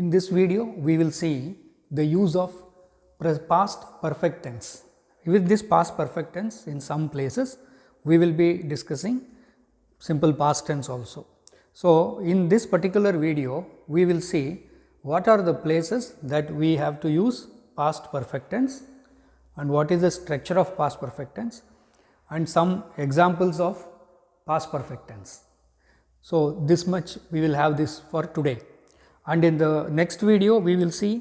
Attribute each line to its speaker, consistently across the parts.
Speaker 1: In this video, we will see the use of past perfect tense. With this past perfect tense, in some places, we will be discussing simple past tense also. So, in this particular video, we will see what are the places that we have to use past perfect tense and what is the structure of past perfect tense and some examples of past perfect tense. So, this much we will have this for today, and in the next video we will see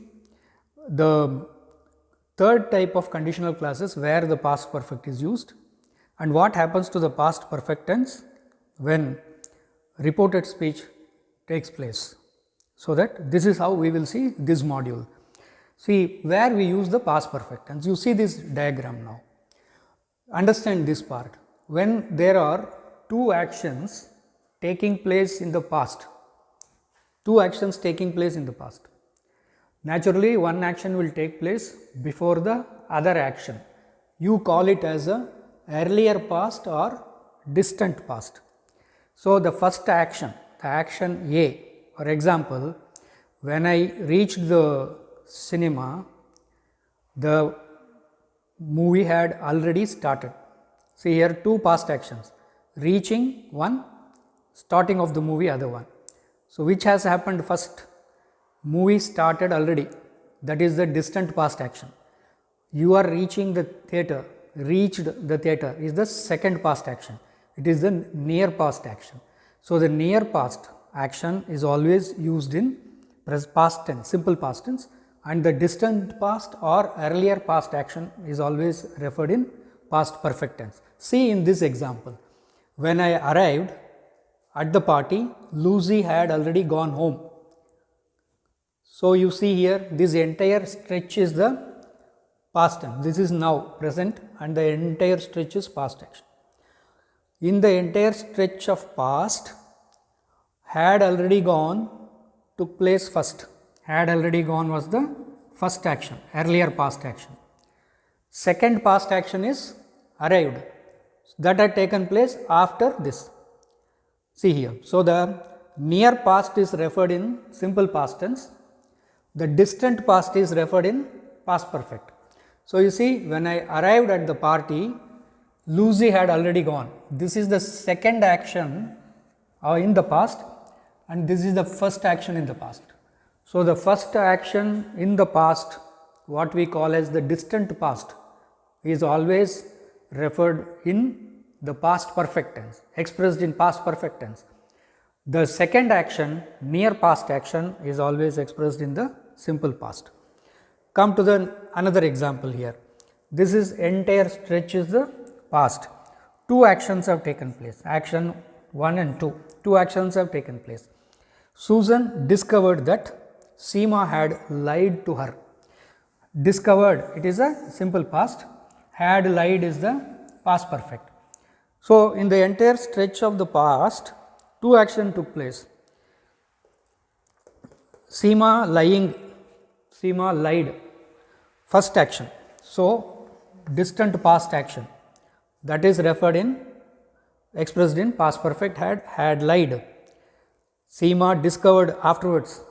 Speaker 1: the third type of conditional clauses where the past perfect is used and what happens to the past perfect tense when reported speech takes place. So, that this is how we will see this module. See where we use the past perfect tense. You see this diagram now. Understand this part. When there are two actions taking place in the past, naturally one action will take place before the other action. You call it as a earlier past or distant past. So, the first action, the action A, for example, when I reached the cinema, the movie had already started. See here two past actions, reaching one, starting of the movie other one. So, which has happened first? Movie started already, that is the distant past action. You are reaching the theatre, reached the theatre is the second past action, it is the near past action. So, the near past action is always used in past tense, simple past tense, and the distant past or earlier past action is always referred in past perfect tense. See in this example, when I arrived at the party, Lucy had already gone home. So, you see here this entire stretch is the past tense, this is now present and the entire stretch is past action. In the entire stretch of past, had already gone took place first, had already gone was the first action, earlier past action. Second past action is arrived, that had taken place after this. See here. So, the near past is referred in simple past tense, the distant past is referred in past perfect. So, you see when I arrived at the party, Lucy had already gone. This is the second action in the past and this is the first action in the past. So, the first action in the past, what we call as the distant past, is always referred in the past perfect tense, expressed in past perfect tense. The second action, near past action, is always expressed in the simple past. Come to the another example here. This is entire stretch is the past. Two actions have taken place, action 1 and 2. Two actions have taken place. Susan discovered that Seema had lied to her. Discovered, it is a simple past, had lied is the past perfect. So, in the entire stretch of the past, two actions took place. Seema lied, first action. So, distant past action, that is referred in, expressed in past perfect, had lied. Seema discovered afterwards.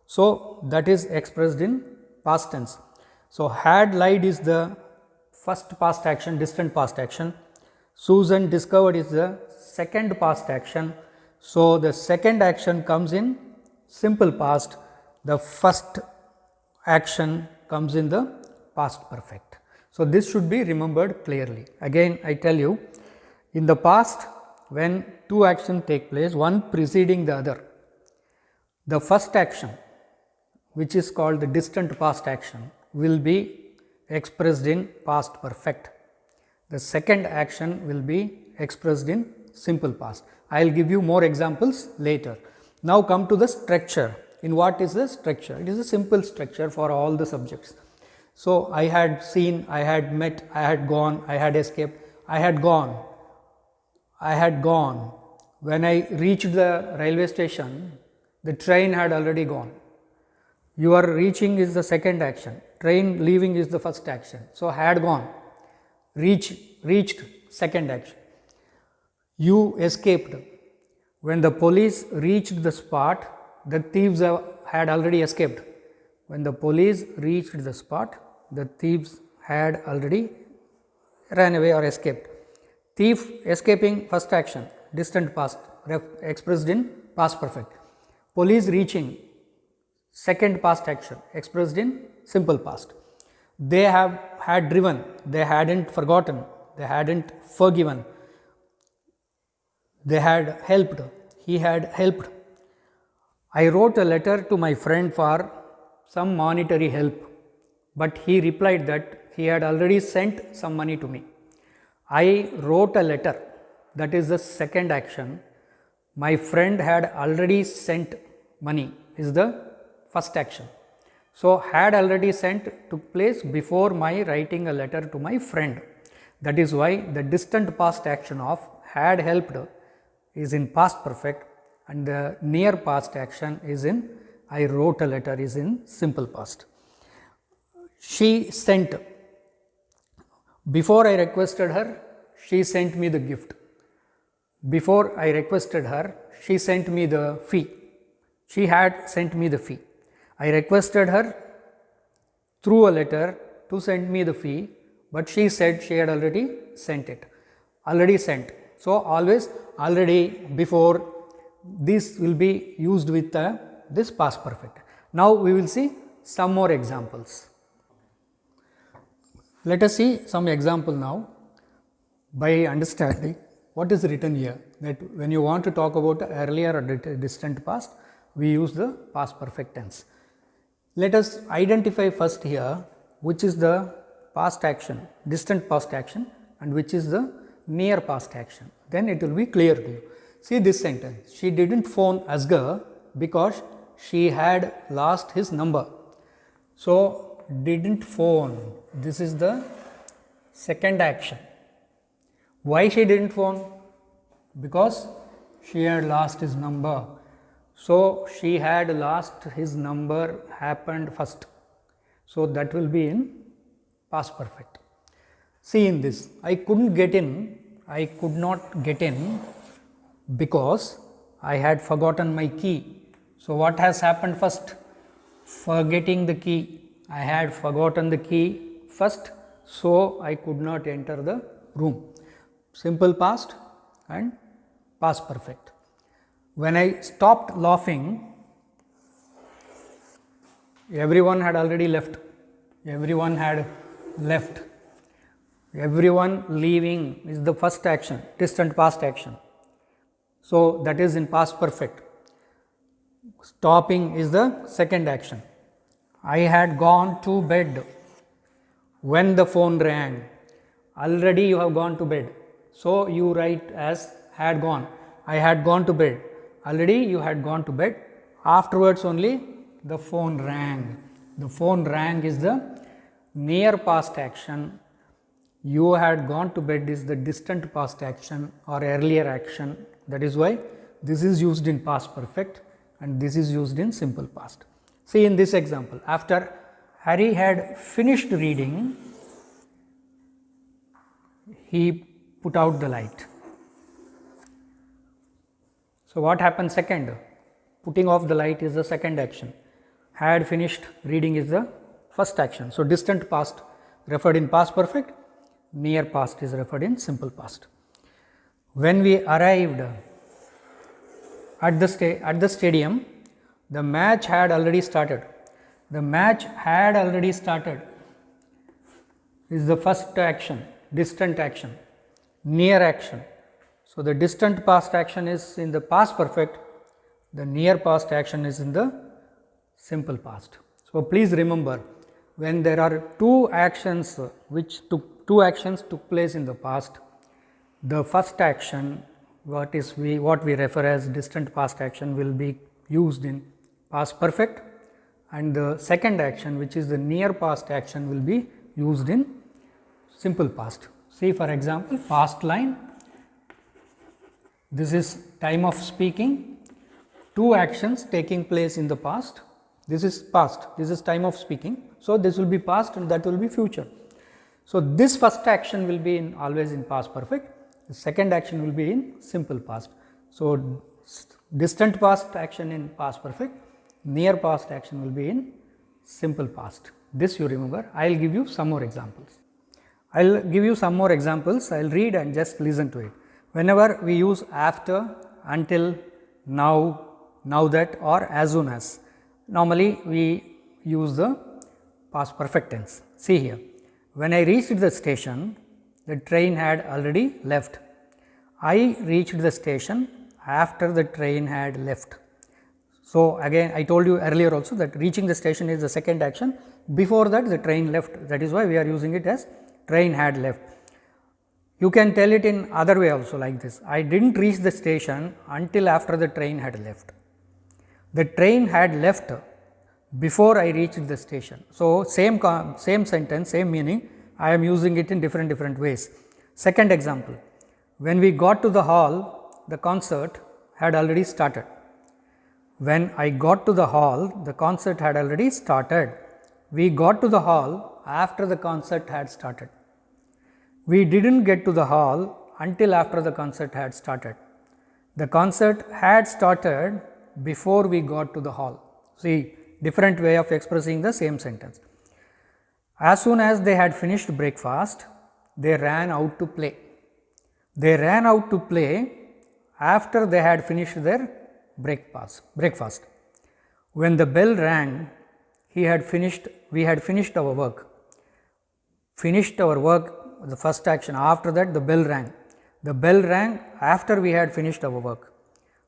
Speaker 1: So, that is expressed in past tense. So, had lied is the first past action, distant past action. Susan discovered is the second past action. So, the second action comes in simple past, the first action comes in the past perfect. So, this should be remembered clearly. Again I tell you, in the past when two actions take place, one preceding the other, the first action, which is called the distant past action, will be expressed in past perfect. The second action will be expressed in simple past. I will give you more examples later. Now, come to the structure. In what is the structure? It is a simple structure for all the subjects. So, I had seen, I had met, I had gone, I had escaped, I had gone, I had gone. When I reached the railway station, the train had already gone. Your reaching is the second action, train leaving is the first action. So, had gone, reached second action. You escaped. When the police reached the spot, the thieves had already escaped. When the police reached the spot, the thieves had already ran away or escaped. Thief escaping, first action, distant past, expressed in past perfect. Police reaching, second past action, expressed in simple past. They had driven, they hadn't forgotten, they hadn't forgiven, they had helped, he had helped. I wrote a letter to my friend for some monetary help, but he replied that he had already sent some money to me. I wrote a letter, that is the second action. My friend had already sent money is the first action. So, had already sent took place before my writing a letter to my friend. That is why the distant past action of had helped is in past perfect, and the near past action is in I wrote a letter is in simple past. She sent, before I requested her, she sent me the gift. Before I requested her, she sent me the fee. She had sent me the fee. I requested her through a letter to send me the fee, but she said she had already sent it, already sent. So, always already, before, this will be used with this past perfect. Now, we will see some more examples. Let us see some example now by understanding what is written here, that when you want to talk about earlier or distant past, we use the past perfect tense. Let us identify first here which is the past action, distant past action, and which is the near past action. Then it will be clear to you. See this sentence, she didn't phone Asghar because she had lost his number. So, didn't phone, this is the second action. Why she didn't phone? Because she had lost his number. So, she had lost his number happened first. So, that will be in past perfect. See in this, I couldn't get in, I could not get in because I had forgotten my key. So, what has happened first? Forgetting the key. I had forgotten the key first, so I could not enter the room. Simple past and past perfect. When I stopped laughing, everyone had already left. Everyone had left. Everyone leaving is the first action, distant past action. So, that is in past perfect. Stopping is the second action. I had gone to bed when the phone rang. Already you have gone to bed. So, you write as had gone. I had gone to bed. Already you had gone to bed. Afterwards only the phone rang. The phone rang is the near past action. You had gone to bed is the distant past action or earlier action. That is why this is used in past perfect and this is used in simple past. See in this example, after Harry had finished reading, he put out the light. So, what happened second? Putting off the light is the second action. Had finished reading is the first action. So, distant past referred in past perfect, near past is referred in simple past. When we arrived at the stadium, the match had already started. The match had already started is the first action, distant action, near action. So, the distant past action is in the past perfect, the near past action is in the simple past. So, please remember, when there are two actions took place in the past, the first action what we refer as distant past action will be used in past perfect, and the second action which is the near past action will be used in simple past. See for example, past line, this is time of speaking, two actions taking place in the past, this is past, this is time of speaking. So, this will be past and that will be future. So, this first action will be always in past perfect, the second action will be in simple past. So, distant past action in past perfect, near past action will be in simple past. This you remember. I will give you some more examples. I will give you some more examples. I will read and just listen to it. Whenever we use after, until, now, now that or as soon as, normally we use the past perfect tense. See here, when I reached the station, the train had already left. I reached the station after the train had left. So, again I told you earlier also that reaching the station is the second action, before that the train left, that is why we are using it as train had left. You can tell it in other way also like this, I did not reach the station until after the train had left. The train had left before I reached the station. So, same sentence, same meaning, I am using it in different ways. Second example, when we got to the hall, the concert had already started. When I got to the hall, the concert had already started. We got to the hall after the concert had started. We did not get to the hall until after the concert had started. The concert had started before we got to the hall. See, different way of expressing the same sentence. As soon as they had finished breakfast, they ran out to play. They ran out to play after they had finished their breakfast. When the bell rang, we had finished our work. Finished our work, the first action. After that, the bell rang. The bell rang after we had finished our work.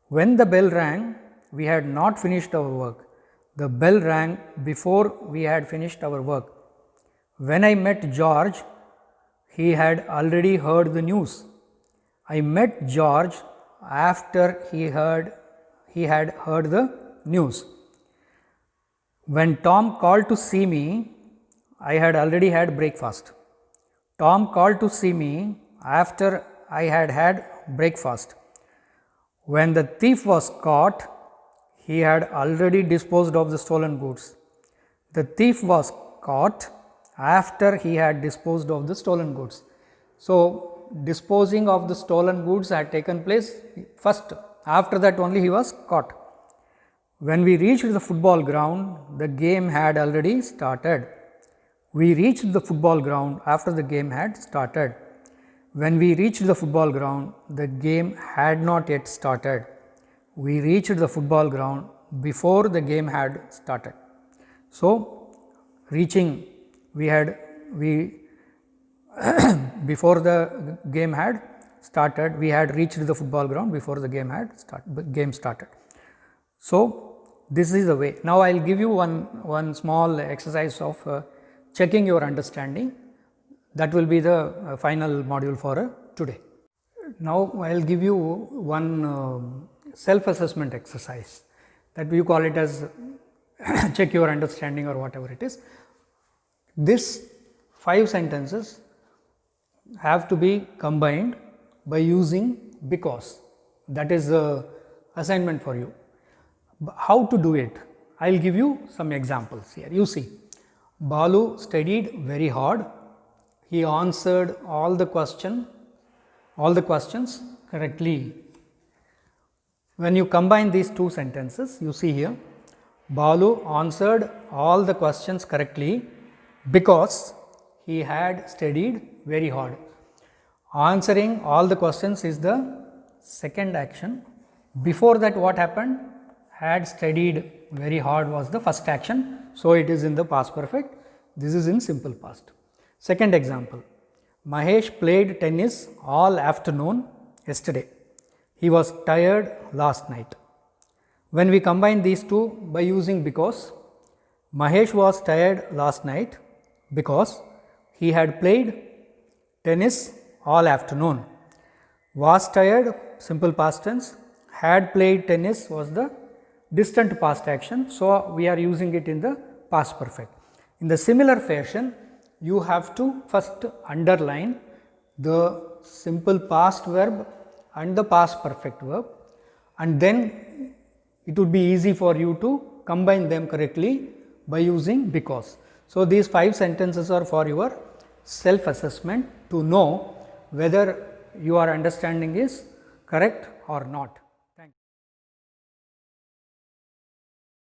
Speaker 1: When the bell rang, we had not finished our work. The bell rang before we had finished our work. When I met George, he had already heard the news. I met George after he had heard the news. When Tom called to see me, I had already had breakfast. Tom called to see me after I had had breakfast. When the thief was caught, he had already disposed of the stolen goods. The thief was caught after he had disposed of the stolen goods. So, disposing of the stolen goods had taken place first, after that only he was caught. When we reached the football ground, the game had already started. We reached the football ground after the game had started. When we reached the football ground, the game had not yet started. We reached the football ground before the game had started. So, reaching before the game had started, we had reached the football ground before the game started. So, this is the way. Now, I will give you one small exercise of checking your understanding. That will be the final module for today. Now, I will give you one self-assessment exercise, that we call it as check your understanding or whatever it is. This 5 sentences have to be combined by using because. That is the assignment for you. How to do it? I will give you some examples here. You see, Balu studied very hard. He answered all the questions correctly. When you combine these 2 sentences, you see here, Balu answered all the questions correctly because he had studied very hard. Answering all the questions is the second action. Before that, what happened? Had studied very hard was the first action. So, it is in the past perfect. This is in simple past. Second example, Mahesh played tennis all afternoon yesterday. He was tired last night. When we combine these 2 by using because, Mahesh was tired last night because he had played tennis all afternoon. Was tired, simple past tense. Had played tennis was the distant past action. So, we are using it in the past perfect. In the similar fashion, you have to first underline the simple past verb and the past perfect verb, and then it would be easy for you to combine them correctly by using because. So, these 5 sentences are for your self assessment to know whether your understanding is correct or not.